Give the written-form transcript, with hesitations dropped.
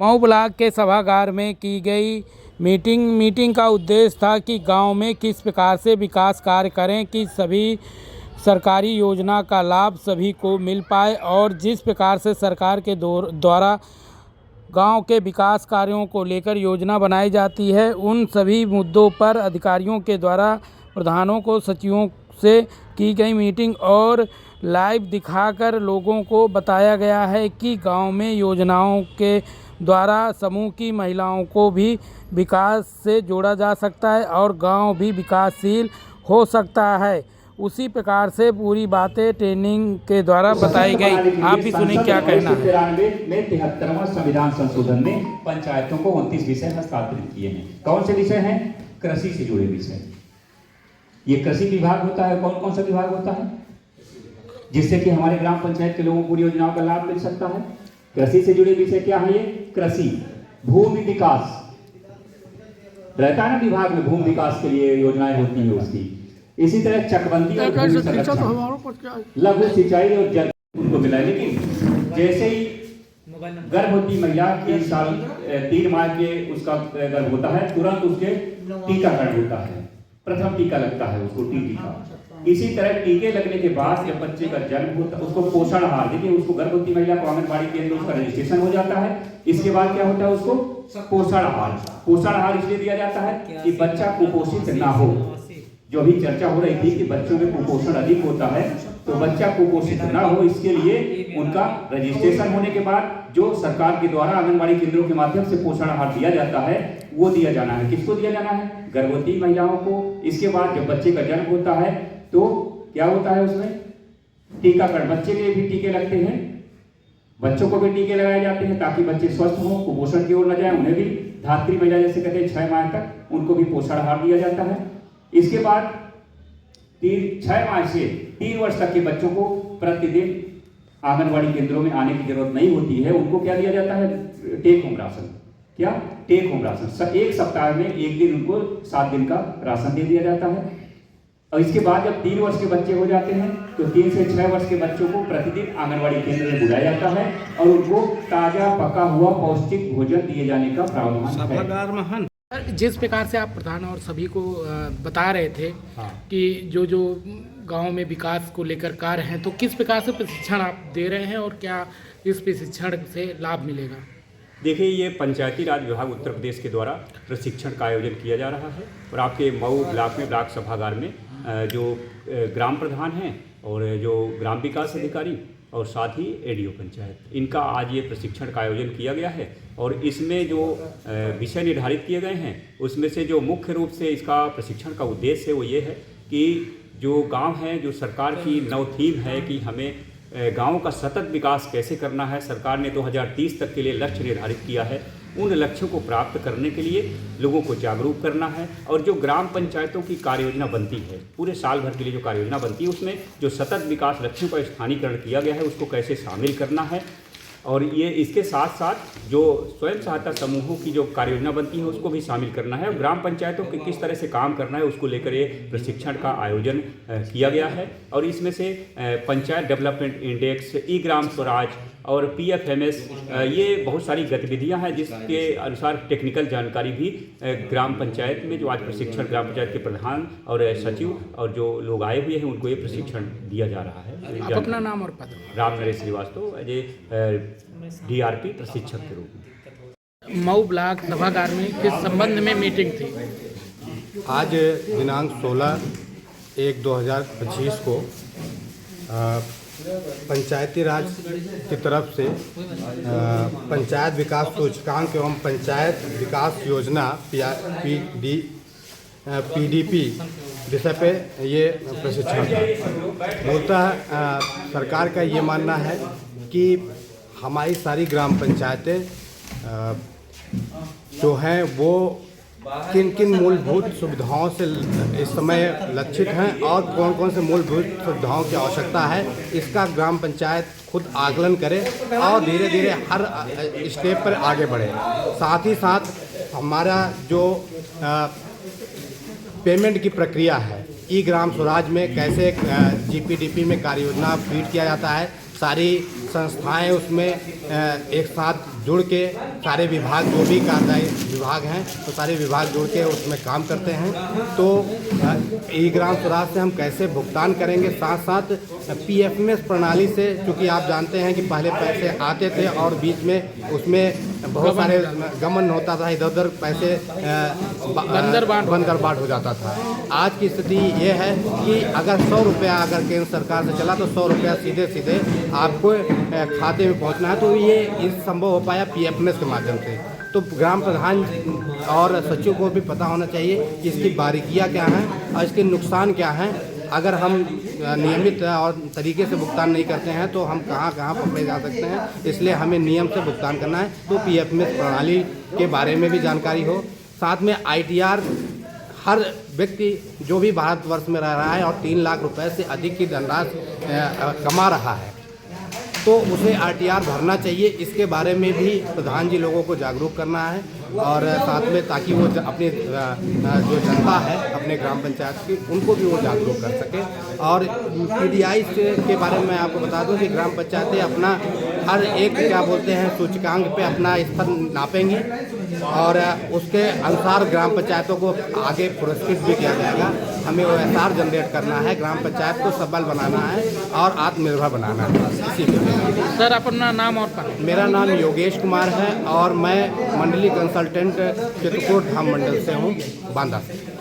Mau block के सभागार में की गई मीटिंग का उद्देश्य था कि गांव में किस प्रकार से विकास कार्य करें कि सभी सरकारी योजना का लाभ सभी को मिल पाए और जिस प्रकार से सरकार के द्वारा गांव के विकास कार्यों को लेकर योजना बनाई जाती है, उन सभी मुद्दों पर अधिकारियों के द्वारा प्रधानों को सचिवों से की गई मीटिंग और लाइव दिखाकर लोगों को बताया गया है कि गांव में योजनाओं के द्वारा समूह की महिलाओं को भी विकास से जोड़ा जा सकता है और गांव भी विकासशील हो सकता है। उसी प्रकार से पूरी बातें ट्रेनिंग के द्वारा बताई गई। आप भी सुनिए क्या कहना है। 1993 में 73वां संविधान संशोधन में पंचायतों को 29 विषय हस्तांतरित किए हैं। कौन से विषय हैं? कृषि से जुड़े विषय। ये कृषि विभाग होता है। कौन कौन सा विभाग होता है जिससे कि हमारे ग्राम पंचायत के लोगों को पूरी योजनाओं का लाभ मिल सकता है? कृषि से जुड़े विषय क्या है? ये कृषि, भूमि विकास रहता है ना विभाग में, भूमि विकास के लिए योजनाएं होती है उसकी। इसी तरह चकबंदी और भूमि संरक्षण, लघु सिंचाई और जल उनको मिला है। लेकिन जैसे ही गर्भवती महिला 3 साल 3 माह के उसका गर्भ होता है, तुरंत उसके टीकाकरण होता है, प्रथम टीका लगता है उसको टीका। इसी तरह टीके लगने के बाद जब बच्चे का जन्म होता है उसको पोषण आहार, देखिए उसको गर्भवती महिला को आंगनबाड़ी केंद्र उसका रजिस्ट्रेशन हो जाता है। इसके बाद क्या होता है? उसको पोषण आहार। पोषण आहार इसलिए दिया जाता है कि बच्चा कुपोषित ना हो। जो अभी चर्चा हो रही थी कि बच्चों में कुपोषण अधिक होता है, तो बच्चा कुपोषित ना हो इसके लिए उनका रजिस्ट्रेशन होने के बाद जो सरकार के द्वारा आंगनबाड़ी केंद्रों के माध्यम से पोषण आहार दिया जाता है वो दिया जाना है। किसको दिया जाना है? गर्भवती महिलाओं को। इसके बाद जब बच्चे का जन्म होता है तो क्या होता है? उसमें टीकाकरण, बच्चे के भी टीके लगते हैं, बच्चों को भी टीके लगाए जाते हैं ताकि बच्चे स्वस्थ हों, कुपोषण की ओर न जाए। उन्हें भी धात्री महिला जैसे कहते हैं 6 माह तक उनको भी पोषण आहार दिया जाता है। इसके बाद 6 माह से 3 वर्ष तक के बच्चों को प्रतिदिन आंगनबाड़ी केंद्रों में आने की जरूरत नहीं होती है। उनको क्या दिया जाता है? Take home ration. क्या? Take home ration. एक सप्ताह में एक दिन उनको 7 दिन का राशन दे दिया जाता है। और इसके बाद जब 3 वर्ष के बच्चे हो जाते हैं तो 3 से 6 वर्ष के बच्चों को प्रतिदिन आंगनबाड़ी केंद्र में बुलाया जाता है और उनको ताजा पका हुआ पौष्टिक भोजन दिए जाने का प्रावधान है। जिस प्रकार से आप प्रधान और सभी को बता रहे थे कि जो गांव में विकास को लेकर कार्य हैं, तो किस प्रकार से प्रशिक्षण आप दे रहे हैं और क्या इस प्रशिक्षण से लाभ मिलेगा? देखिए, ये पंचायती राज विभाग उत्तर प्रदेश के द्वारा प्रशिक्षण का आयोजन किया जा रहा है और आपके मऊ ब्लॉक में ब्लॉक सभागार में जो ग्राम प्रधान हैं और जो ग्राम विकास अधिकारी और साथ ही एडीओ पंचायत, इनका आज ये प्रशिक्षण का आयोजन किया गया है। और इसमें जो विषय निर्धारित किए गए हैं उसमें से जो मुख्य रूप से इसका प्रशिक्षण का उद्देश्य है वो ये है कि जो गांव है, जो सरकार की नव थीम है कि हमें गांव का सतत विकास कैसे करना है। सरकार ने 2030 तक के लिए लक्ष्य निर्धारित किया है। उन लक्ष्यों को प्राप्त करने के लिए लोगों को जागरूक करना है और जो ग्राम पंचायतों की कार्य योजना बनती है, पूरे साल भर के लिए जो कार्य योजना बनती है, उसमें जो सतत विकास लक्ष्यों का स्थानीयकरण किया गया है उसको कैसे शामिल करना है। और ये इसके साथ साथ जो स्वयं सहायता समूहों की जो कार्य योजना बनती है उसको भी शामिल करना है और ग्राम पंचायतों के किस तरह से काम करना है उसको लेकर ये प्रशिक्षण का आयोजन किया गया है। और इसमें से पंचायत डेवलपमेंट इंडेक्स, ई ग्राम स्वराज और PFMS, ये बहुत सारी गतिविधियां हैं जिसके अनुसार टेक्निकल जानकारी भी ग्राम पंचायत में जो आज प्रशिक्षण ग्राम पंचायत के प्रधान और सचिव और जो लोग आए हुए हैं उनको ये प्रशिक्षण दिया जा रहा है। आप अपना नाम और पद? Ram Naresh Srivastava, as a DRP प्रशिक्षक के रूप में। मऊ ब्लॉक सभागार में किस संबंध में मीटिंग थी? आज दिनांक 16/1/2025 को पंचायती राज की तरफ से पंचायत विकास सूचकांक एवं पंचायत विकास योजना PDP विषय पे ये प्रशिक्षण था। मूलतः सरकार का ये मानना है कि हमारी सारी ग्राम पंचायतें जो हैं वो किन किन मूलभूत सुविधाओं से इस समय लक्षित हैं और कौन कौन से मूलभूत सुविधाओं की आवश्यकता है, इसका ग्राम पंचायत खुद आकलन करे और धीरे धीरे हर स्टेप पर आगे बढ़े। साथ ही साथ हमारा जो पेमेंट की प्रक्रिया है, ई ग्राम स्वराज में कैसे GPDP में कार्य योजना फीड किया जाता है, सारी संस्थाएं उसमें एक साथ जुड़ के सारे विभाग जो भी कार्यदायी विभाग हैं तो सारे विभाग जुड़ के उसमें काम करते हैं। तो ई ग्राम स्वराज से हम कैसे भुगतान करेंगे, साथ साथ PFMS प्रणाली से, क्योंकि आप जानते हैं कि पहले पैसे आते थे और बीच में उसमें बहुत सारे गमन होता था, इधर उधर पैसे बंदर बाट हो जाता था। आज की स्थिति ये है कि अगर 100 रुपया अगर केंद्र सरकार से चला तो 100 रुपया सीधे सीधे आपको खाते में पहुंचना है। तो ये संभव हो पाया PFMS के माध्यम से। तो ग्राम प्रधान और सचिव को भी पता होना चाहिए कि इसकी बारीकियाँ क्या हैं और इसके नुकसान क्या हैं। अगर हम नियमित और तरीके से भुगतान नहीं करते हैं तो हम कहाँ पकड़े जा सकते हैं, इसलिए हमें नियम से भुगतान करना है। तो PFMS प्रणाली के बारे में भी जानकारी हो, साथ में ITR हर व्यक्ति जो भी भारतवर्ष में रह रहा है और 3 लाख रुपए से अधिक की धनराशि कमा रहा है तो उसे RTR भरना चाहिए। इसके बारे में भी प्रधान जी लोगों को जागरूक करना है और साथ में ताकि वो अपनी जो जनता है अपने ग्राम पंचायत की उनको भी वो जागरूक कर सके। और PDI के बारे में आपको बता दूं कि ग्राम पंचायतें अपना हर एक क्या बोलते हैं सूचकांक पे अपना स्तर नापेंगी और उसके अनुसार ग्राम पंचायतों को आगे पुरस्कृत भी किया जाएगा। हमें OSR जनरेट करना है, ग्राम पंचायत को सबल बनाना है और आत्मनिर्भर बनाना है। इसी के लिए सर अपना नाम और पता। मेरा नाम योगेश कुमार है और मैं मंडली कंसल्टेंट चित्रकूट धाम मंडल से हूँ, बांदा से।